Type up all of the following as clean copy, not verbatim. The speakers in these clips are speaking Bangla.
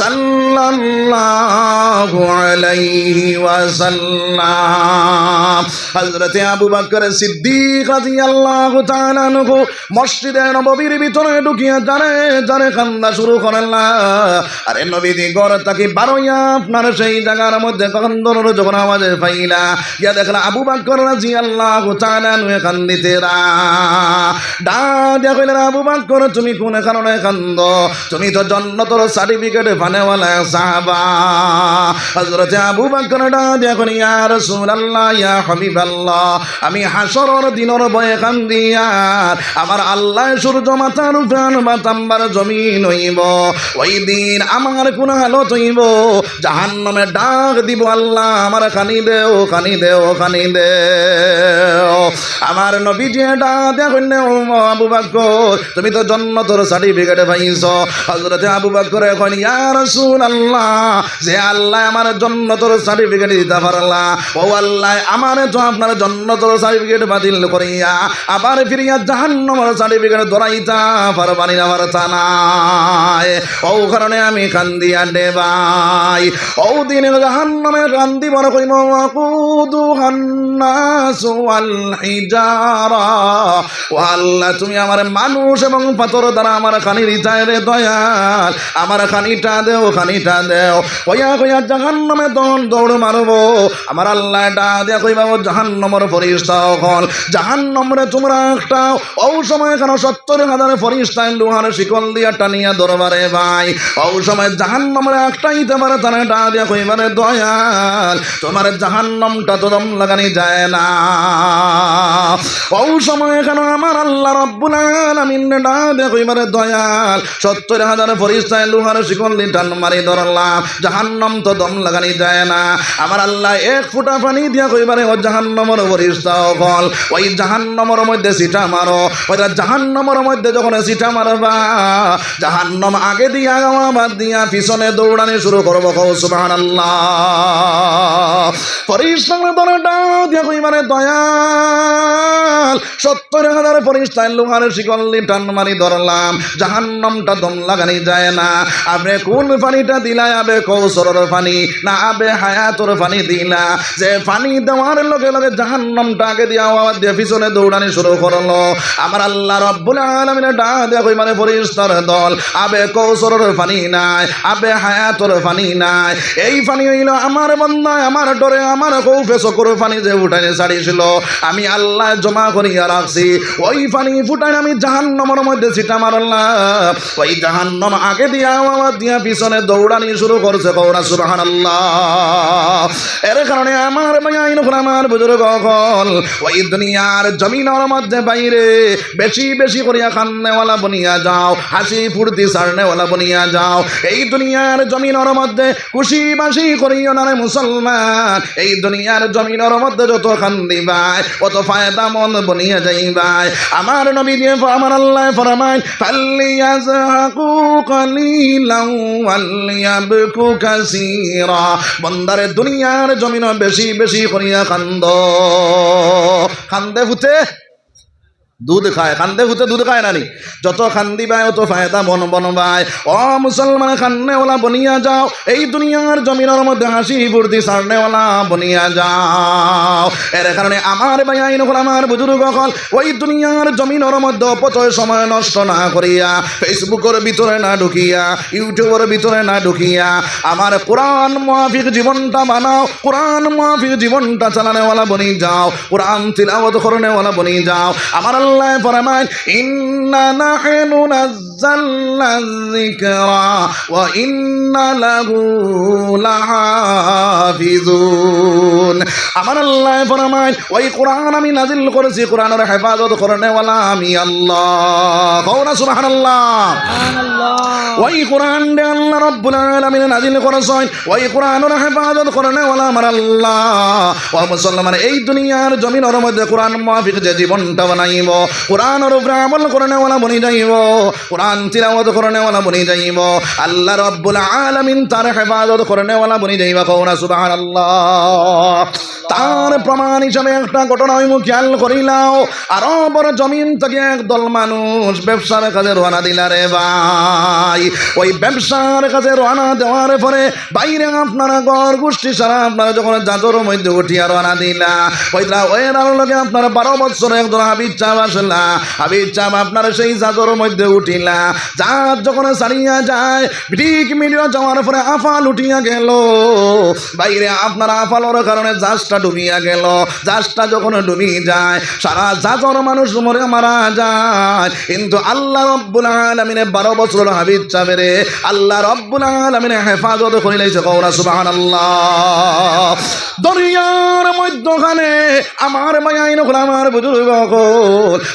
সাল্লাল্লাহু আলাইহি ওয়াসাল্লাম। হযরত আবু বকর সিদ্দিক রাদিয়াল্লাহু তাআলা আনহু মসজিদে নববীর ভিতরে ঢুকিয়া যারে কান্না শুরু করলেন। আরে নবীজি ঘর থেকে বারোয়া আপনার সেই জায়গার মধ্যে কান্দনের যখন আওয়াজ পাইলা ইয়া দেখলা আবু বকর রাদিয়াল্লাহু তাআলা আনহু কান্দিতেরা। ডাক কইলেন আবু বকর তুমি কোন কারণে কান্দো? তুমি তো জান্নাতের সার্টিফিকেট পানেওয়ালা সাহাবা। হযরত আবু বকর ডাক কইলেন ইয়া রাসূলুল্লাহ ইয়া হাবিবাল্লাহ আমি হাশরের দিনের ভয়ে কান্দি আর আমার আল্লাহ সূর্য মাথার উপর বাতাম্বার জমিন হইব। ওই দিন আমার কোন হালত হইব জাহান্নামে ডাক দিব আল্লাহ আমার খানি দেও খানি দেও খানি দেও। আমার নবীজি ডাক কইলেন ও আবু বকর তুমি তো জান্নাতের সার্টিফিকেট পাইছো। হযরত আবু বকর কইলেন ইয়া রাসূলুল্লাহ যে আল্লাহ আমার জান্নাতের সার্টিফিকেট দিতে পারলা ও আল্লাহ আমারে তো আপনার জান্নাতের সার্টিফিকেট বাতিল করিয়া আবার ফিরিয়া জাহান্নামের সার্টিফিকেট ধরাইতা পারবানি না পারতা নাই। ও কারণে আমি কান্দিয়া দে ভাই ও দিন জাহান্নামে কান্দি বড় কইম ওয়াকুদুহান নাস ওয়াল হিজারা ও আল্লাহ তুমি আমার মানুষ এবং পাথর দ্বারা আমার খানি রিতায় রে দয়াল আমার খানিটা দেও খানিটা দেও। কইয়া কইয়া জাহান্নামে দৌড় মারবো আমার আল্লাহ ডাক দিয়া কইবা ও জাহান্নামের ফেরেশতা হল জাহান্নামরে তোমরা একটা ও সময় কেন ৭০,০০০ ফেরেশতা লোহার শিকল দিয়া টানিয়া দরবারে ভাই ও সময় জাহান্নামরে একটাইতে পারে তারা ডাক দিয়া কইবারে দয়াল তোমার জাহান্নামটা তো দম লাগানি যায় না। ও সময় কেন আমার আল্লাহ রব্বুল আলামিন ডাক দিয়া কইবারে দয়াল ৭০,০০০ ফেরেশতা লোহার শিকল দিয়ে টান মারি ধরলাম জাহান্নাম তো দম লাগানি যায় না। আমার আল্লাহ এক ফুটা পানি দিয়া কইবারে ও জাহান্নামের ফেরেশতা হল ওই জাহান্নামের মধ্যে সিটা মারো। ওই জাহান্নামের মধ্যে যখন সিটা মারবা জাহান্নাম আগে দিয়া বাদ দিয়া পিছনে দৌড়ানি শুরু করবো সুবহানাল্লাহ। ফেরেশতা ধরে ডাক দিয়া কইবারে দয়াল ৭০,০০০ ফেরেশতা লোহার শিকল দিয়ে টান মারি ধরলাম জাহান্নামটা দম লাগানি যায় না। আপনি কোন পানিটা দিলা আবে কৌসরের পানি না আবে হায়াতের পানি দিলা যে পানি দেওয়ার লগে লগে জাহান্নামটা আগে দিয়া আওয়াজ দিয়ে পিছনে দৌড়ানি শুরু করলো। আমার আল্লাহ রব্বুল আলামিন ডাক দিয়া কই মানে ফেরেশতার দল আবে কৌসরের পানি নাই আবে হায়াতের পানি নাই এই পানি হইল আমার বান্দা আমার ডরে আমার কৌফে চকুর পানি যে উঠাইনে ছাড়িয়েছিল আমি আল্লাহ জমা করিয়া রাখছি ওই পানি ফুটাই আমি জাহান্নামের মধ্যে ছিটা মারলাম। ওই জাহান্নাম আগে দিয়া আওয়াজ দিয়া পিছনে দৌড়ানি শুরু করছে কওরা সুবহানাল্লাহ। এর কারণে আমার ভাইয়াইন আমার বুজুর্গ হল ওই দুনিয়ার জমিনের মধ্যে বাইরে বেশি বেশি করিয়া খান্নেওয়ালা বনিয়া যাও হাসি ফুর্তি সারনেওয়ালা বনিয়া যাও। এই দুনিয়ার জমিনের মধ্যে খুশি বাসি করিও না রে মুসলমান। এই দুনিয়ার জমিনের মধ্যে যত খান্দিবাই অত ফায়দামন্দ বনিয়া যাইবাই। আমার নবী দিয়ে আমার আল্লাহ ফরমায় ফাল্লিয়াজহাকু কালিলান ওয়ালিয়াবকু কাসীরা বন্দারে দুনিয়ার জমিন বেশি বেশি করিয়া কান্দে ফুটে দুধ খায় কান্দে ফুটে দুধ খায় নানি যত খান্দিবাই অত ফায়দা বনবাই। ও মুসলমান খান্নেওয়ালা বনিয়া যাও এই দুনিয়ার জমিনের মধ্যে হাসি ফুর্তি সারনেওয়ালা বনিয়া যাও। এর কারণে আমার ভাইয়াইন আমার বুজুর্গ হল ওই দুনিয়ার জমিনের মধ্যে অপচয় সময় নষ্ট না করিয়া ফেসবুকের ভিতরে না ঢুকিয়া ইউটিউবের ভিতরে না ঢুকিয়া আমার কোরআন মুআফিক জীবনটা বানাও কোরআন মুআফিক জীবনটা চালানেওয়ালা বনি যাও কোরআন তিলাওয়াত করনেওয়ালা বনি যাও। আমার আল্লাহ ফরমান ইন্না নাহনু নাযালনা যিকরা ওয়া ইন্না লাহু লাহাফিজুন। আমার আল্লাহ ফরমান ওই কোরআন আমি নাজিল করেছি কোরআনের হেফাজত করনেওয়ালা আমি আল্লাহ কওনা সুবহানাল্লাহ সুবহানাল্লাহ। ওই কোরআন দে আল্লাহ রাব্বুল আলামিন নাজিল করেছেন ওই কোরআনের হেফাজত করনেওয়ালা আমার আল্লাহ। ও মুসলমান এই দুনিয়ার জমিনের মধ্যে কোরআন মুআফিক যে জীবনটা বানাইব কোরআনের উপরে আমল করে নেওয়ালা বনি যাইব, কোরআন তিলাওয়াত করে নেওয়ালা বনি যাইব, আল্লাহ রাব্বুল আলামিন তার হেফাজত করে নেওয়ালা বনি যাইব। কওনা সুবহানাল্লাহ। তার প্রমাণ হিসাবে একটা ঘটনা আমি খেয়াল করিলাম। আরবের জমিন থেকে একদল মানুষ ব্যবসার কাজে রওনা দিলা রে ভাই। ওই ব্যবসার কাজে রওনা দেওয়ার পরে বাইরে আপনারা ঘর গোষ্ঠী সারা আপনারা যখন জাজর মধ্যে উঠিয়া রওনা দিলা, ওইটা ওইরার লগে আপনারা 12 বছর একজন হাবিজ চাপ আসলা, হাবিজ চাপ আপনারা সেই জাজর মধ্যে উঠিলা। জাজ যখন ছাড়িয়া যায়, ঠিক মিলিয়ে যাওয়ার পরে আফাল উঠিয়া গেল বাইরে, আপনারা আফালর কারণে জাজটা ডুবিয়া গেল। জাজটা যখন ডুবি যায়, সারা জাজর মানুষ মরে মারা যায়, কিন্তু আল্লাহ রাব্বুল আলামিনের 12 বছর হাবিজ চাবেরে আল্লাহ রাব্বুল আলামিনের হেফাজত করিলাইছে। কওনা সুবহানাল্লাহ। দরিয়ার মধ্যখানে আমার মায়াইন আমার বুজুর্গ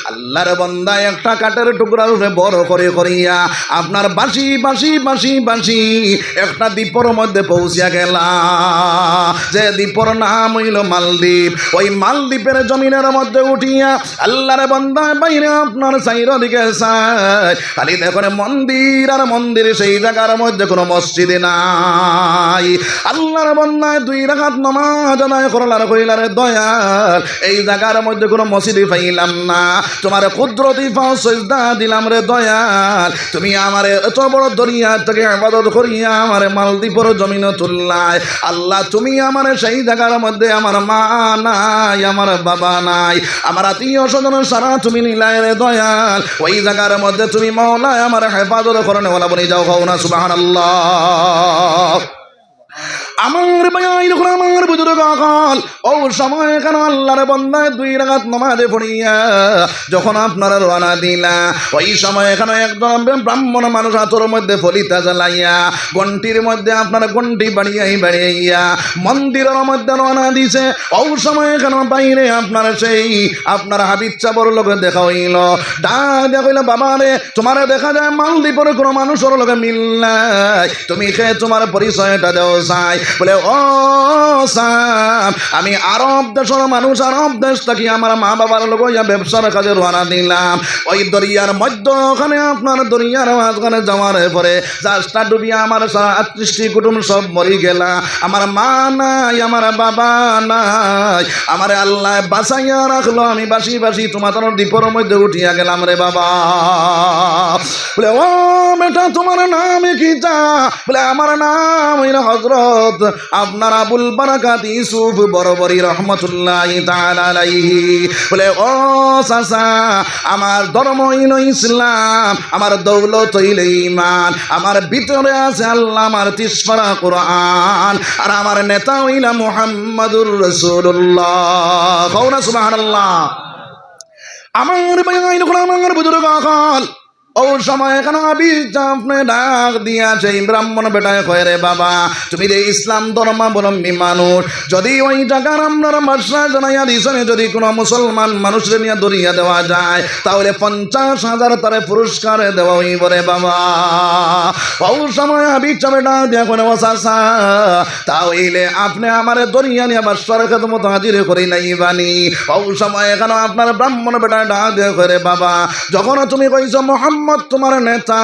আল্লাহর বান্দা একটা কাঠের টুকরার উপরে বড় করে করিয়া আপনার বাঁশি বাঁশি বাঁশি বাঁশি একটা দ্বীপের মধ্যে পৌঁছিয়া গেলা, যে দ্বীপের নাম হইল মালদ্বীপ। ওই মালদ্বীপের জমিনের মধ্যে উঠিয়া আল্লাহর বান্দা বাইরে আপনার চাইর দিকে চায়, খালি দেখুন মন্দির আর মন্দির, সেই জায়গার মধ্যে কোনো মসজিদ নাই। আল্লাহর বান্দায় 2 রাকাত নামাজ আদায় করলার কইলার দয়াল, এই জায়গার মধ্যে কোনো মসজিদ পাইলাম না, তোমার কুদরতি পাও সিজদা দিলাম রে দয়াল, তুমি আমারে এত বড় দরিয়া থেকে ইবাদত করিয়া আমারে মালদ্বীপের জমিনে তুললাই। আল্লাহ তুমি আমারে সেই জায়গার মধ্যে আমার মা নাই, আমার বাবা নাই, আমার আত্মীয় স্বজন সারা তুমি নিলাই রে দয়াল, ওই জায়গার মধ্যে তুমি মাওলা আমার হেফাজত করে ওলা বনি যাও। কওনা সুবহানাল্লাহ। আমার ভাই আমার বুজুর্গ কাল ও সময় কেন আল্লাহর বান্দায় 2 রাকাত নামাজে পড়িয়া যখন আপনারা রওনা দিলা, ওই সময় এখানে একজন ব্রাহ্মণ মানুষ হাতের মধ্যে ফলিতা জ্বালাইয়া ঘন্টির মধ্যে আপনার ঘন্টি বাড়িয়া মন্দিরের মধ্যে রওনা দিছে। ওই সময় কেন বাইরে আপনার সেই আপনার হাবিজ চাবর লোকে দেখা হইল, দেখা হইল বাবা রে তোমার দেখা যায় মালদ্বীপের কোনো মানুষের লোকে মিল নাই, তুমি খেয়ে তোমার পরিচয়টা দেও চাই। বলে ও সাম, আমি আরব দেশের মানুষ, আরব দেশ থাকি আমার মা বাবার লোক ব্যবসার কাজে রওনা দিলাম। ওই দরিয়ার মধ্যখানে আপনার দরিয়ার মাঝখানে যাওয়ার পরে জাহাজটা ডুবিয়া আমার 38 কুটুম সব মরি গেলা, আমার মা নাই, আমার বাবা নাই, আমার আল্লাহ বাঁচাইয়া রাখলো, আমি বাসি বাসি তোমাদের দ্বীপের মধ্যে উঠিয়া গেলাম রে বাবা। বলে ও বেটা তোমার নাম কি? যা বলে আমার নাম হযরত আপনার আবুল বারাকাত ইউসুফ বরবরী রহমতুল্লাহি তাআলা আলাইহি। বলে ও চাচা আমার ধর্ম হইল ইসলাম, আমার দৌলত হইল ঈমান, আমার ভিতরে আছে আল্লাহ আমার 30 পারা কোরআন, আর আমার নেতা হইল মুহাম্মাদুর রাসূলুল্লাহ। কওনা সুবহানাল্লাহ। আমার ভাই আমার বুজুর্গ কাল ও সময় কেন হাবিজ আপনি ডাক দিয়া সেই ব্রাহ্মণ বেটায় কয় রে বাবা তুমি রে ইসলাম ধর্মাবলম্বী মানুষ, যদি ওই জায়গার আপনার বাদশা জানাইয়া দিছেন যদি কোনো মুসলমান মানুষের নিয়ে দরিয়া দেওয়া যায় তাহলে 50,000 তারে পুরস্কার দেওয়া হইব রে বাবা। ও সময় হাবিজ বেটা দিয়া কোন চাচা তাহলে আপনি আমার দরিয়া নিয়ে বাদশার খেদমত হাজির করি নাই বানি। ও সময় কেন আপনার ব্রাহ্মণ বেটা ডাক দিয়া কয় রে বাবা যখন তুমি কইছো মোহাম্মদ তোমার নেতা,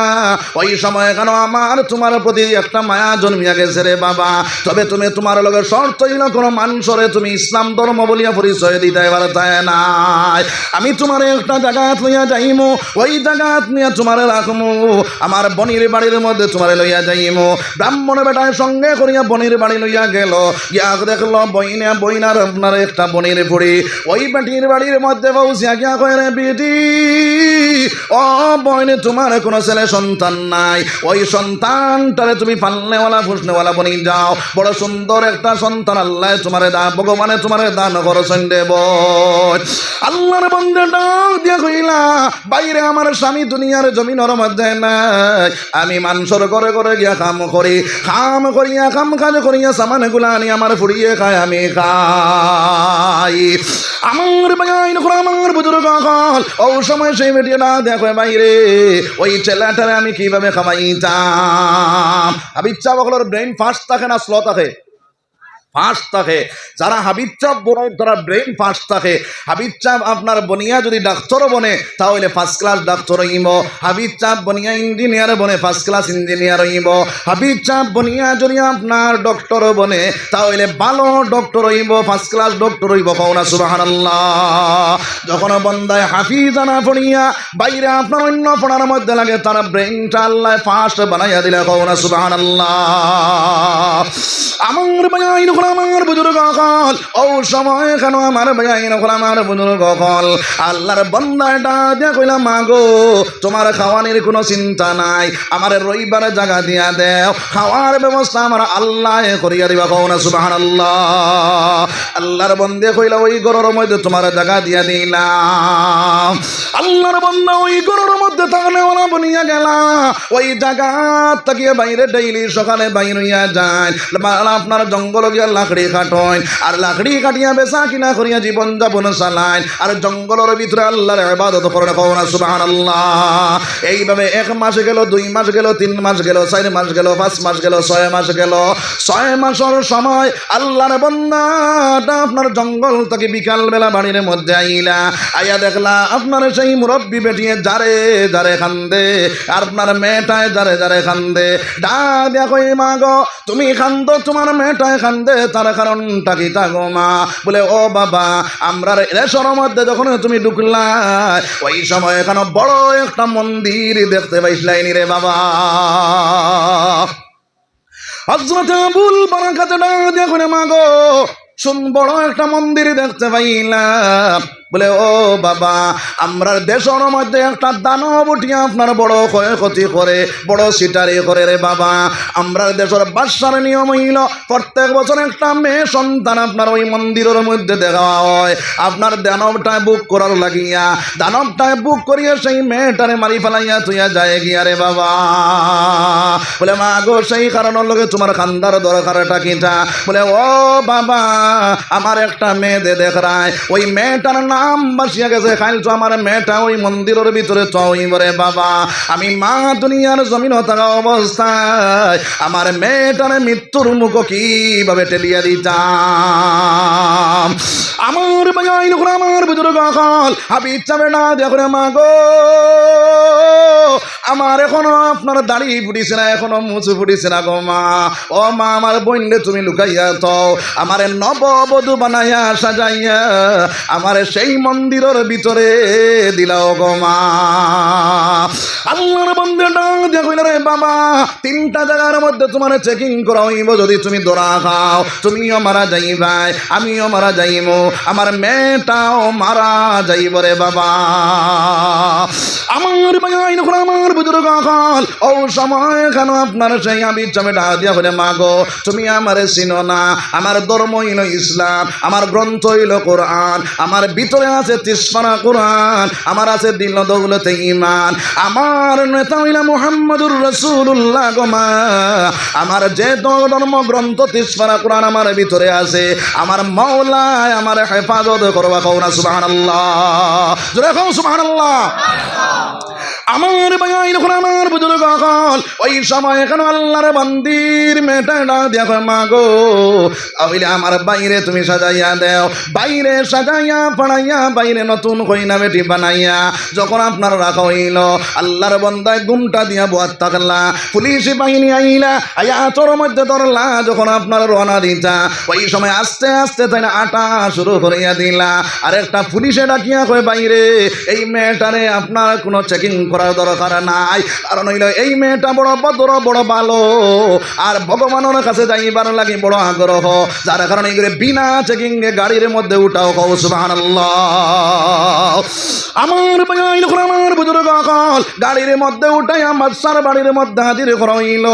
ওই সময় কেন আমার তোমার প্রতি একটা মায়া জন্মিয়া গেছে রে বাবা, তবে তুমি তোমার লগে শর্ত হইল কোনো মানুষরে তুমি ইসলাম ধর্ম বলিয়া পরিচয় দিতে এবার চায় নাই। আমি তোমার একটা জায়গাত লইয়া যাইমু, ওই জায়গাত নিয়ে তোমার রাখমু, আমার বনির বাড়ির মধ্যে তোমার লইয়া যাইমু। ব্রাহ্মণ বেটায় সঙ্গে করিয়া বনির বাড়ি লইয়া গেল, গিয়া দেখলো বইনার আপনার একটা বনির বুড়ি, ওই বেটির বাড়ির মধ্যে বসিয়া গিয়া কয় রে বেটি ও বইন তোমার কোনো ছেলে সন্তান নাই, ওই সন্তানটারে তুমি পালনেওয়ালা ফুসনেওয়ালা বনি যাও, বড় সুন্দর একটা সন্তান আল্লাহ তোমারে দান, ভগবানে তোমারে দান করছেন দেব। আল্লাহর বন্ধে ডাক দিয়া কইলা বাইরে আমার স্বামী দুনিয়ার জমিনের মধ্যে নাই, আমি মানুষের ঘরে ঘরে গিয়া কাম করিয়া কাম কাজ করিয়া সামান গুলা আনি আমার ফুড়িয়ে খায় আমি খাই। আমার ভাই আমার বুজুর্গ কাল ও সময় সেই বেটিয়ে না দেখো বাইরে ওই ছেলেটারে আমি কিভাবে খাওয়াইতাম। হাবিজ বকলোর ব্রেন ফাস্ট থাকে না স্লো থাকে? ফাস্ট থাকে, যারা হাবিজ চাপ বনে তারা ব্রেন ফাস্ট থাকে। হাবিজ চাপ আপনার বনিয়া যদি ডাক্তারও বনে তাহলে ফার্স্ট ক্লাস ডাক্তার হইব। হাবিজ চাপ বনিয়া ইঞ্জিনিয়ার বনে ফার্স্ট ক্লাস ইঞ্জিনিয়ার হইব। হাবিজ চাপ বনিয়া যদি আপনার ডক্টর বনে তাহলে ভালো ডক্টর হইব, ফার্স্ট ক্লাস ডক্টর হইব। কওনা সুবহানাল্লাহ। যখন বন্দায় হাফিজানা পড়িয়া বাইরে আপনার অন্য পড়ার মধ্যে লাগে তার ব্রেনটা আল্লাহ ফাস্ট বানাইয়া দিলে। কওনা সুবহানাল্লাহ। আমার বায়াইন আমার বুজুর্গ কল ও সময় কেন আমার বায়াইন আমার বুজুর্গ কল আল্লাহর বান্দাটা দিয়া কইলাম মাগো তোমার খাওয়ানির কোনো চিন্তা নাই, আমার রবিবার জায়গা দিয়া দেও, খাওয়ার ব্যবস্থা আমার আল্লাহ করিয়া দিবা। কওনা সুবহানাল্লাহ। আল্লাহর বন্দে কইলা ওই ঘরের মধ্যে তোমার জায়গা দিয়া দিলাম। আল্লাহর বান্দা ওই ঘরের মধ্যে তাহলে ওরা বনিয়া গেলা, ওই জায়গা তাকিয়ে বাইরে ডেইলি সকালে বাইর হইয়া যায়, আপনার জঙ্গল গিয়া লাকড়ি কাটন আর লাকড়ি কাটিয়া বেচা কিনা করিয়া জীবন যাপন চালায় আর জঙ্গলের ভিতরে আল্লাহর ইবাদত করেন। কওনা সুবহানাল্লাহ। এইভাবে 1 মাস গেল, 2 মাস গেল, 3 মাস গেল, 4 মাস গেল, 5 মাস গেল, 6 মাস গেল। 6 মাসের সময় আল্লাহর বান্দাটা আপনার জঙ্গল থেকে বিকাল বেলা বাড়ির মধ্যে আইলা, আইয়া দেখলা আপনার সেই মুরব্বী বেটিয়ে যারে যারে কান্দে আর আপনার মেয়েটায় যারে যারে কান্দে। ডাক দিয়া কই মা গো তুমি কান্দো, তোমার মেয়েটায় কান্দে, তার কারণটা কি তা গো মা? বলে ও বাবা আমরা রেশর মধ্যে যখন তুমি ঢুকলা ওই সময় এখানে বড় একটা মন্দির দেখতে পাইছিলাইনি রে বাবা। হযরত আবুল বারাকাত ডাক দিয়া কই মা গো শুন বড় একটা মন্দির দেখতে পাইলাম। বলে ও বাবা আমরা দেশের মধ্যে একটা দানব উঠিয়া আপনার বড় ক্ষয়ক্ষতি করে, বড় সিটারি করে রে বাবা। আমরা দেশের বাদশার নিয়ম হইল প্রত্যেক বছর একটা মেয়ে সন্তান আপনার ওই মন্দিরের মধ্যে দেখা হয়। আপনার দানবটায় বুক করার লাগিয়া দানবটায় বুক করিয়া সেই মেয়েটারে মারি ফেলাইয়া তুইয়া যায় গিয়া রে বাবা। বলে মা গো সেই কারণের লগে তোমার খান্দার দরকারটা কিটা? বলে ও বাবা আমার একটা মেয়ে দে দেখ রায়, ওই মেয়েটার নাম বাসিয়া গেছে খাইল তো আমার মেয়েটা ওই মন্দিরের ভিতরে চইবরে বাবা। আমি মা দুনিয়ার জমিন থাকা অবস্থায় আমার মেয়েটার মৃত্যুর মুখ কিভাবে টেলিয়া দিতাম। আমার বায়াইন আমার বুজুর্গ কল হাবিজ চাবে না দেখো মা গো আমার এখনো আপনার দাড়ি ফুটিছে না, এখনো মুছু ফুটিছে না গো মা। ও মা আমার বইনলে তুমি লুকাইয়া তো আমার নববধূ বানাইয়া সাজাইয়া আমার সেই মন্দিরের ভিতরে দিলাও গো মা। আল্লাহর বান্দাটা দিয়া কইলা রে বাবা 3টা জায়গার মধ্যে তোমার চেকিং করা হইব, যদি তুমি ধরা খাও তুমিও মারা যাইবাই, আমিও মারা যাইব, আমার মেয়েটাও মারা যাইব রে বাবা। আমার বায়াইন আমার বুজুর্গ কল ও সময় কেন আপনার সেই হাবিজ চাবে ডাক দিয়া কইলে মা গো তুমি আমারে চিনো না, আমার ধর্ম হইল ইসলাম, আমার গ্রন্থ হইল কোরআন, আমার ভিতরে আছে 30 পারা কোরআন, আমার আছে দিল দৌলতে ঈমান, আমার নেতা হইল মুহাম্মদুর রাসূলুল্লাহ গো মা। আমার যে ধর্ম গ্রন্থ 30 পারা কোরআন আমার ভিতরে আছে, আমার মাওলা আমার হেফাজত করবা। কওনা সুবহানাল্লাহ। জোরে কও সুবহানাল্লাহ। আমার বায়াইন আমার বুজুর্গ কল ওই সময় এখানে আল্লাহর বান্দির মেয়েটা ডাক দিয়া কয় মা গো তাহলে আমার বাইরে তুমি সাজাইয়া দেও, বাইরে সাজাইয়া পড়াইয়া বাইরে নতুন কইনা বেটি বানাইয়া যখন আপনার রাখা হইল আল্লাহর বান্দায় গুমটা দিয়া বয়াত থাকলা, পুলিশ বাহিনী আইলা আয়া তোর মধ্যে ধরলা, যখন আপনার রওনা দিতা ওই সময় আস্তে আস্তে তাই আটা শুরু করিয়া দিলা। আর একটা পুলিশে ডাকিয়া কয় বাইরে এই মেয়েটারে আপনার কোনো চেকিং করার দরকার নাই, কারণ হইল এই মেয়েটা বড় ভদ্র বড় ভালো আর ভগবানের কাছে যাইবার লাগি বড় আগ্রহ, যার কারণে বিনা চেকিং এ গাড়ির মধ্যে উঠাও। কও সুবহানাল্লাহ। আমার বায়াইন আমার বুজুর্গ কল গাড়ির মধ্যে উঠাইয়া বাদশার বাড়ির মধ্যে হাজির করাইল।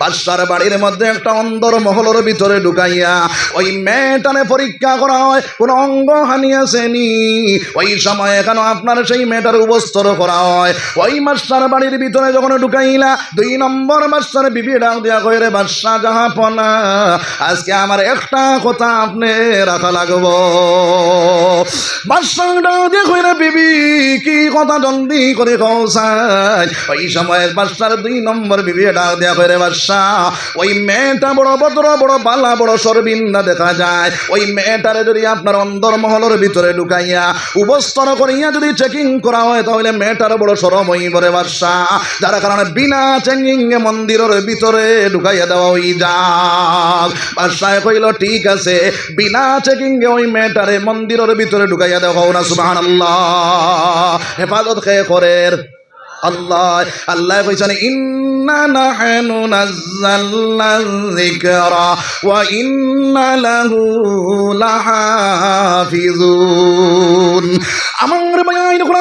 বাদশার বাড়ির মধ্যে একটা অন্দর মহলের ভিতরে ঢুকাইয়া ওই মেয়েটারে পরীক্ষা করা হয় কোন অঙ্গ হানি আসেনি। ওই সময় এখানে আপনার সেই মেয়েটার উপস্তর করা হয় হয় ওই বাদশার বাড়ির ভিতরে যখন ঢুকাইলা 2 নম্বর বাদশার বিবি ডাক দিয়া কয় রে বাদশা জাহাপনা আজকে আমার একটা কথা আপনি রাখা লাগবো বাদশা ডাক দিয়া কয় রে বিবি কি কথা জলদি করে কওসাই ওই সময় বাদশার 2 নম্বর বিবি ডাক দিয়া কয় রে বাদশা ওই মেয়েটা বড় ভদ্র বড় বালা বড় সরবিন্দা দেখা যায় ওই মেয়েটারে যদি আপনার অন্দরমহলের ভিতরে ঢুকাইয়া উপস্তর করিয়া যদি চেকিং করা হয় তাহলে মেয়েটার বড় শরম হইবে বাদশা যার কারণে বিনা চেকিং এ মন্দিরের ভিতরে ঢুকাইয়া দেওয়া হই যাক বাদশা কইল ঠিক আছে বিনা চেকিং এ ওই মেয়েটারে মন্দিরের ভিতরে ঢুকাইয়া দেওয়া হোক না সুবহানাল্লাহ হেফাজত কে করের আল্লাহ আল্লাহ কইছেন ইন্না নাহনু নাযালনা যিকরা ওয়া ইন্না লাহু লাহাফিজুন আমার ভাই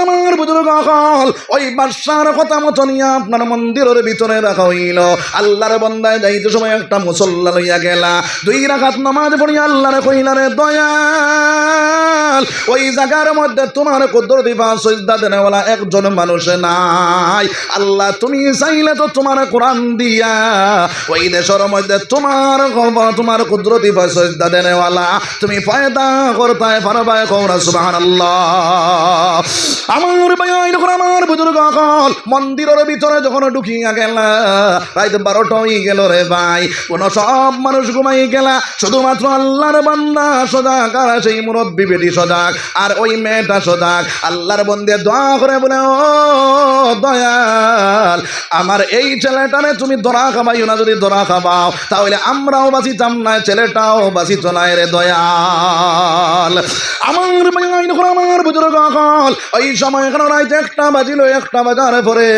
আমার বুজুর্গ আকল ওই বাদশার কথা মতো নিয়ে আপনার মন্দিরের ভিতরে রাখা হইল আল্লাহর বান্দায় যাইতে সময় একটা মুসল্লা লইয়া গেলা 2 রাকাত নামাজ পড়িয়া আল্লাহরে কইলা রে দয়াল ওই জায়গার মধ্যে তোমার কুদরতি বা সিজদা দেনেওয়ালা একজন মানুষ নাই আল্লাহ তুমি চাইলে তো তোমার কোরআন দিয়া ওই দেশের মধ্যে তোমার কুদরতি বা সিজদা দেনেওয়ালা তুমি পয়দা করতে পারবা কওরা সুবহানাল্লাহ আমার ভাই আমার বুজুর্গ আকল মন্দিরের ভিতরে যখন ঢুকিয়া গেলা রাত 12টা হয়ে গেল রে ভাই কোন সব মানুষ ঘুমাই গেলা শুধুমাত্র আল্লাহর বান্দা সজাগ আর সেই মুরব্বী বেটি সজাগ আর ওই মেয়েটা সজাগ আল্লাহর বন্দে দোয়া করে বলে ও দয়াল আমার এই ছেলেটারে তুমি দরা খাবাইও না যদি দরা খাবাও তাহলে আমরাও বাঁচিতাম না ছেলেটাও বাঁচিত নাই রে দয়াল আমার ভাই আমার বুজুর্গ আকল ওই সময় এখানে রাত 1টা বাজিল 1টা বাজার পরে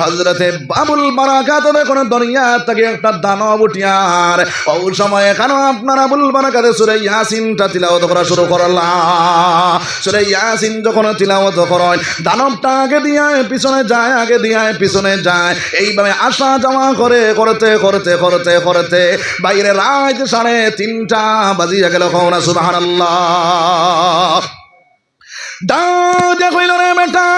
হযরতে আবুল বারাকাত দেখুন দরিয়া থেকে একটা দানব উঠিয়ার ওই সময় এখানে আপনার আবুল বারাকাত সূরা ইয়াসিনটা তিলাওয়াত করা শুরু করলা সূরা ইয়াসিন যখন তিলাওয়াত করেন দানবটা আগে দিয়ে পিছনে যায় আগে দিয়ে পিছনে যায় এইভাবে আসা যাওয়া করে করতে করতে করতে করতে বাইরে রাত 3:30 বাজিয়া গেল কওনা সুবহানাল্লাহ দাদা কইল রে বেটা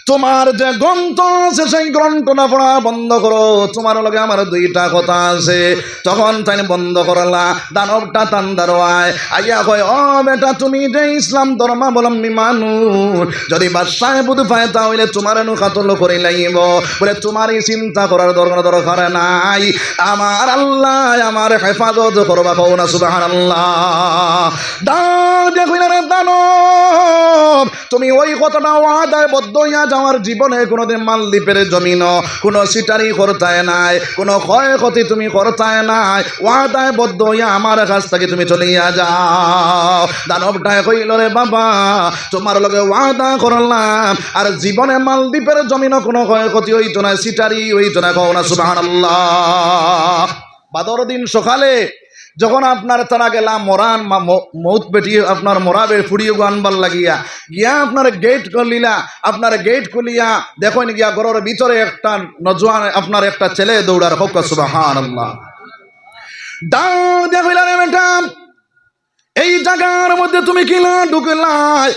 তোমার যে গ্রন্থ আছে সেই গ্রন্থটা পড়া বন্ধ করো তোমার লগে আমার 2টা কথা আছে তখন তাই বন্ধ করলা দানবটা তান্দারওয়ায় আইয়া কয় ও বেটা তুমি যে ইসলাম ধর্মাবলম্বী মানুষ যদি বাদশাহ বুঝ পায় তাহলে তোমার কাতল করে লাইব বলে তোমারই চিন্তা করার দরকার নাই আমার আল্লাহ আমার হেফাজত করবা কও না সুবহানাল্লাহ দাদা কইলা রে দানব তুমি ওই কথাটা ওয়াদায় বদ্ধ হইয়া আমার জীবনে কোনোদিন মালদ্বীপের জমিন কোনো সিটারি করতায় নাই কোনো ক্ষয়ক্ষতি তুমি করতায় নাই ওয়াদায় বদ্ধ হইয়া আমার কাছ থেকে তুমি চলিয়া যাও দানবটায় কইল রে বাবা তোমার লগে ওয়াদা করলাম আর জীবনে মালদ্বীপের জমিন কোনো ক্ষয়ক্ষতি হইতো না সিটারি হইতো না কও না সুবহানাল্লাহ বাদর দিন সকালে যখন আপনার তারা গেলা মরান মৌত বেটি আপনার মরাবে ফুড়িয়ে আনবার লাগিয়া গিয়া আপনার গেট করলিলা আপনার গেট খুলিয়া দেখুন গিয়া ঘরের ভিতরে একটা নজওয়ান আপনার একটা ছেলে দৌড়ার হোক সুবহানাল্লাহ দাও দেখলা রে বেটা এই জায়গার মধ্যে তুমি কিলা ঢুকলাই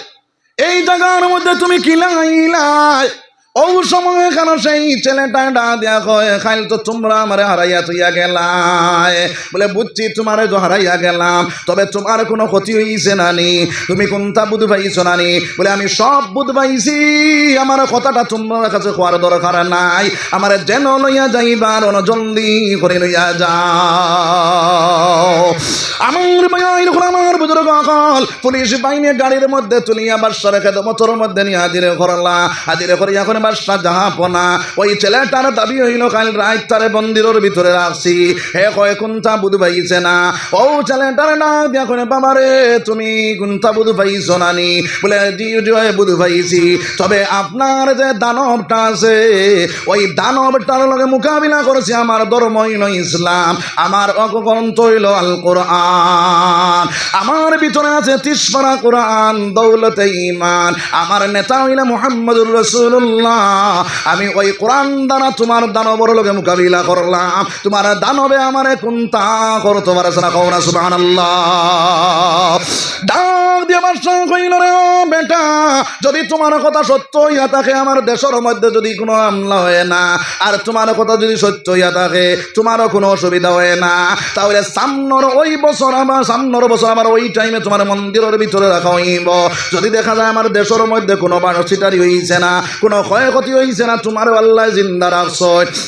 এই জায়গার মধ্যে তুমি কিলাইলাই ও সময় কেন সেই ছেলেটা ডা দিয়া কয় খাইল তো তোমরা আমারে হারাইয়া তুইয়া গেলাই বলে বুঝছি তোমারে তো হারাইয়া গেলাম তবে তোমার কোনো ক্ষতি হইছে নানি তুমি কোনটা বুধ পাইছো নানি বলে আমি সব বুধ পাইছি আমার কথাটা তোমার কাছে কোয়ার দরকার নাই আমার যেন লইয়া যাইবার জলদি করে লইয়া যাও আমার ভাই আমার বুজুর্গ আকল পুলিশ বাহিনী গাড়ির মধ্যে তুলিয়া বাদশার খেদমতের মধ্যে নিয়ে হাজির করলা হাজির করিয়া করে বাদশা জাহাপনা ওই ছেলেটার দাবি হইল কাল রাত তারে মন্দিরের ভিতরে রাখছি হে কয় কোনটা বুধ পাইছে না ও ছেলেটার না দিয়া করে বাবারে তুমি কোনটা বুধ পাইছো নানি বলে জি বুধ পাইছি তবে আপনার যে দানবটা আছে ওই দানবটার লগে মোকাবিলা করেছে আমার ধর্ম হইল ইসলাম আমার গ্রন্থ হইল আল কোরআন আমার ভিতরে আছে 30 পারা কোরআন দৌলতে ঈমান আমার নেতা হইল মুহাম্মদুর রাসূলুল্লাহ আমি ওই কোরআন দ্বারা তোমার দানবর লোকে মোকাবিলা করলাম, তোমার দানবে আমারে কোনটা করতে পারছে না, কও না সুবহানাল্লাহ। ডাক দিয়ে বাদশাহ কইল, রে ও বেটা, যদি তোমার কথা সত্য হইয়া থাকে, আমার দেশের মধ্যে যদি কোনো হামলা হয় না, আর তোমার কথা যদি সত্য হইয়া থাকে, তোমারও কোনো অসুবিধা হয় না, তাহলে সামনের বছর আমার ওই টাইমে তোমার মন্দিরের ভিতরে রাখা হইব। যদি দেখা যায় আমার দেশের মধ্যে কোনো বানছিটারি হইছে না, কোনো ক্ষয়ক্ষতি হইছে না, তোমার আল্লাহ জিন্দা রাখছ,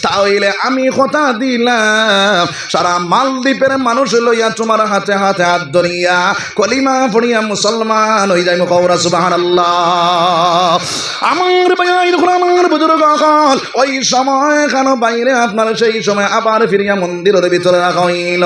তাহলে আমি কথা দিলাম সারা মালদ্বীপের মানুষ লইয়া তোমার হাতে হাতে হাত ধরিয়া কলিমা পড়িয়া মুসলমান হয়ে যাই, কও না সুবহানাল্লাহ। আমার ভাই, আমার বুজুর্গ কাল ওই সময় কেন বাইরে আপনার সেই সময় আবার ফিরিয়া মন্দিরের ভিতরে রাখা হইল।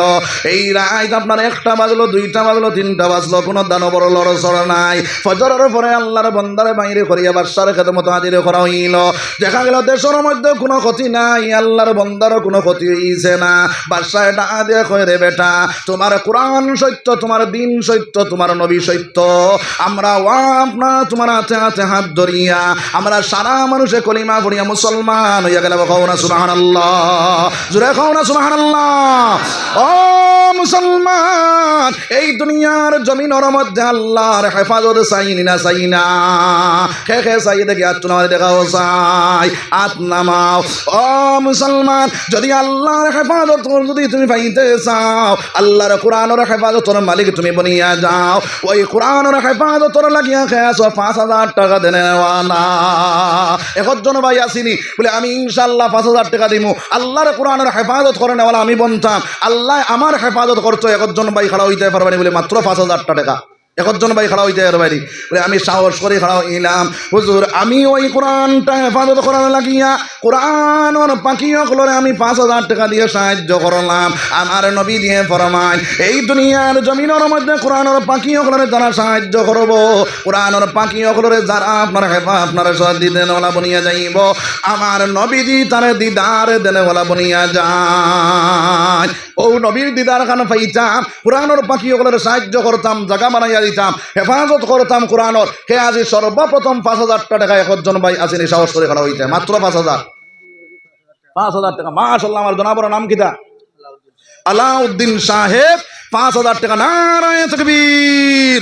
এই রাত আপনার 1টা বাজলো, 2টা বাজলো, 3টা বাজলো, কোনো দানবর লড়সড় নাই। ফজরের পরে আল্লাহর বান্দারে বাইরে করিয়া বাদশার খেতে মতো হাজির করা হইল। দেখা গেল দেশের মধ্যে কোনো ক্ষতি নাই, আল্লাহর বান্দারও কোনো ক্ষতি হইছে না। বাদশা এটা আদেশ কয়, রে বেটা, তোমার কোরআন সত্য, তোমার দিন সত্য, তোমার নবী সত্য, আমরা আপনার তোমার হাতে হাতে হাত ধরিয়া আমরা সারা মানুষে কলিমা পড়িয়া মুসলমান হইয়া গেল, কও না সুবহানাল্লাহ, জোরে কও না সুবহানাল্লাহ। ও মুসলমান, এই দুনিয়ার জমিনের মধ্যে আল্লাহর হেফাজত চাইনি না, চাই না? খে চাই দেখি আত নামাজ দেখাও, চাই আত নামাও। ও মুসলমান, যদি আল্লাহর হেফাজত যদি তুমি পাইতে চাও, আল্লাহর কোরআনের হেফাজতর মালিক তুমি বনিয়া যাও। ওই কোরআনের হেফাজতর লাগিয়া খেয়েছ 5,000 টাকা দেনেওয়ালা একজন ভাই আসিনি বলে, আমি ইনশাল্লাহ 5,000 টাকা দিব, আল্লাহর কোরআনের হেফাজত করে নেওয়ালা আমি বলতাম, আল্লাহ আমার হেফাজত করতো। একজন ভাই খাড়া হইতে পারবেনি বলে মাত্র 5,000 টাকা। একজন ভাই খাড়া হইতে পারবেনি বলে, আমি সাহস করে খাড়া হইলাম, হুজুর আমি ওই কোরআনটা হেফাজত করার লাগিয়া কোরআনের পাখিগুলোরে আমি 5,000 টাকা দিয়ে সাহায্য করলাম। আমার নবী দিয়ে ফরমান, এই দুনিয়ার জমিনের মধ্যে কোরআনের পাখিগুলোরে যারা সাহায্য করবো, কোরআনের পাখিগুলোরে যারা আপনার আপনার দিদেনওয়ালা বনিয়া যাইব, আমার নবীজি তার দিদার দেনেওয়ালা বনিয়া যায়। ও নবীর দিদার খান পাইতাম, কোরআনের পাখিগুলোর সাহায্য করতাম, জায়গা বানাইয়া দিতাম, হেফাজত করতাম কোরআনের। হে আজি সর্বপ্রথম 5,000 টাকা একজন ভাই আসেনি সাহস করে খাড়া হইতে, মাত্র 5,000 টাকা। মাশাআল্লাহ, আমার জনাবর নাম কিতা? আলাউদ্দিন সাহেব। 5,000 টাকা। নারায়ে তাকবীর,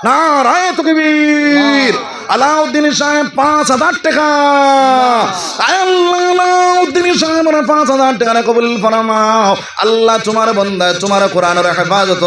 নারায়ে তাকবীর। আলাউদ্দিন সাহেব 5,000 টাকা। আলাউদ্দিন সাহেব 5,000 টাকা কবুল ফরমাও। আল্লাহ তোমার বান্দা তোমার কোরআনের হেফাজত